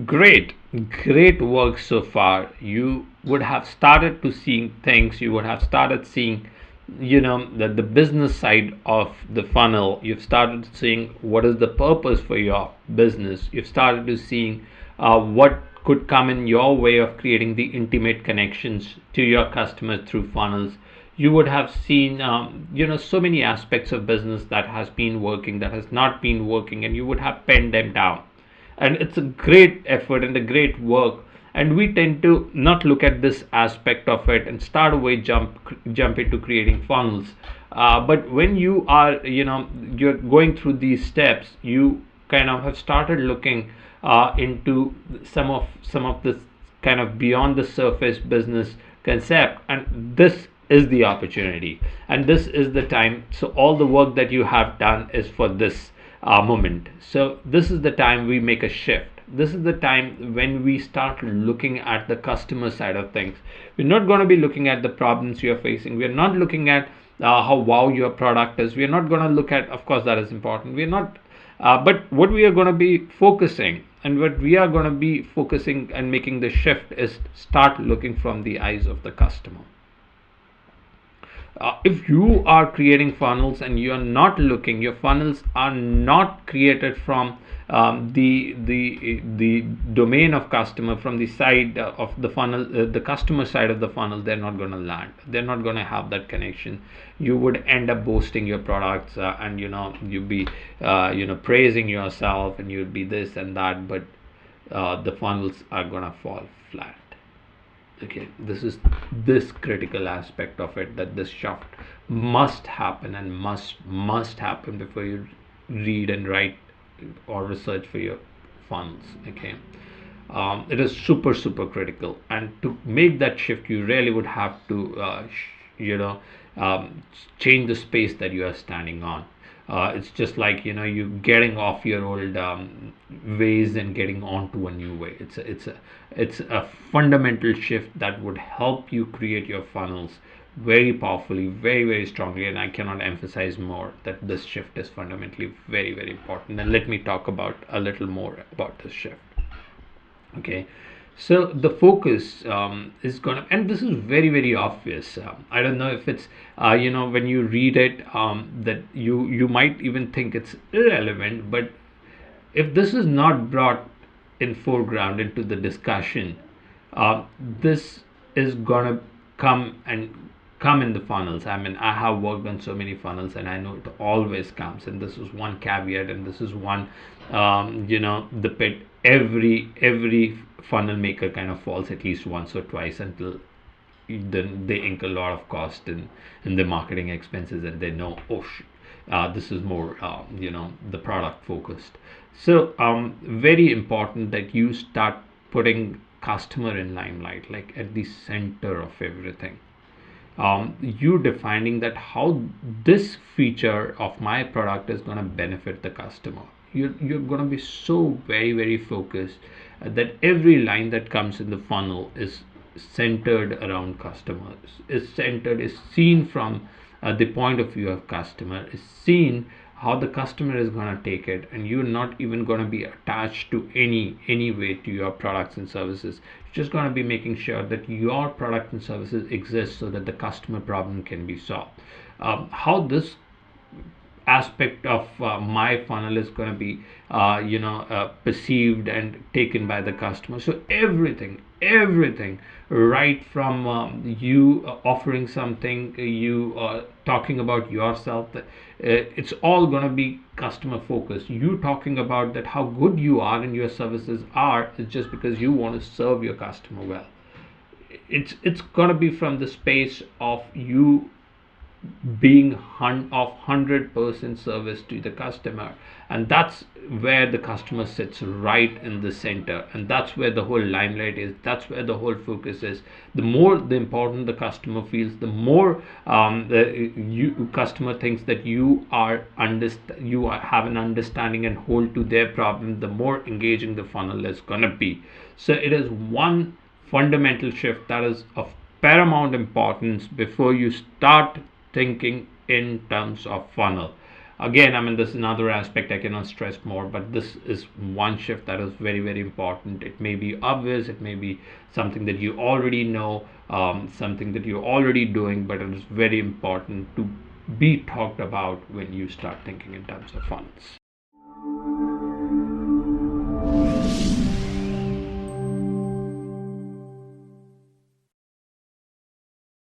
Great, great work so far. You would have started to seeing things. You would have started seeing, the business side of the funnel. You've started seeing what is the purpose for your business. You've started to seeing what could come in your way of creating the intimate connections to your customers through funnels. You would have seen, so many aspects of business that has been working, that has not been working, and you would have penned them down, and it's a great effort and a great work, and we tend to not look at this aspect of it and start away jump into creating funnels. But when you are, you're going through these steps, you kind of have started looking into some of this kind of beyond the surface business concept, and this is the opportunity, and this is the time. So all the work that you have done is for this moment. So this is the time we make a shift. This is the time when we start looking at the customer side of things. We're not going to be looking at the problems you're facing. We're not looking at how wow your product is. We're not going to look at, of course, that is important. We're not, but what we are going to be focusing, and what we are going to be focusing and making the shift is start looking from the eyes of the customer. If you are creating funnels and you are not looking, your funnels are not created from the domain of customer, from the side of the funnel, the customer side of the funnel, they're not going to land. They're not going to have that connection. You would end up boasting your products, and you'd be praising yourself, and you'd be this and that, but the funnels are going to fall flat. Okay, this is this critical aspect of it, that this shift must happen, and must happen before you read and write or research for your funnels. Okay, it is super critical, and to make that shift you really would have to change the space that you are standing on. It's just like, you getting off your old ways and getting onto a new way. It's a fundamental shift that would help you create your funnels very powerfully, very strongly, and I cannot emphasize more that this shift is fundamentally very important. And let me talk about a little more about this shift. Okay, so the focus is gonna, and this is very obvious. I don't know if it's when you read it, that you might even think it's irrelevant, but if this is not brought in foreground into the discussion, this is gonna come in the funnels. I mean, I have worked on so many funnels, and I know it always comes, and this is one caveat, and this is one the pit every funnel maker kind of falls at least once or twice, until then they incur a lot of cost in the marketing expenses, and they know, oh this is more the product focused. So very important that you start putting customer in limelight, like at the center of everything. You defining that how this feature of my product is going to benefit the customer. You're going to be so very focused, that every line that comes in the funnel is centered around customers, is seen from the point of view of customer, is seen how the customer is going to take it, and you're not even going to be attached to any way to your products and services. You're just going to be making sure that your product and services exist so that the customer problem can be solved. How this aspect of my funnel is going to be perceived and taken by the customer. So everything right from you offering something, you talking about yourself, it's all going to be customer focused. You talking about that how good you are and your services are is just because you want to serve your customer well. It's going to be from the space of you being of 100% service to the customer, and that's where the customer sits right in the center, and that's where the whole limelight is, that's where the whole focus is. The more the important the customer feels, the more the customer thinks that you have an understanding and hold to their problem, the more engaging the funnel is going to be. So it is one fundamental shift that is of paramount importance before you start thinking in terms of funnel. Again, I mean, this is another aspect I cannot stress more, but this is one shift that is very, very important. It may be obvious, it may be something that you already know, something that you're already doing, but it is very important to be talked about when you start thinking in terms of funds.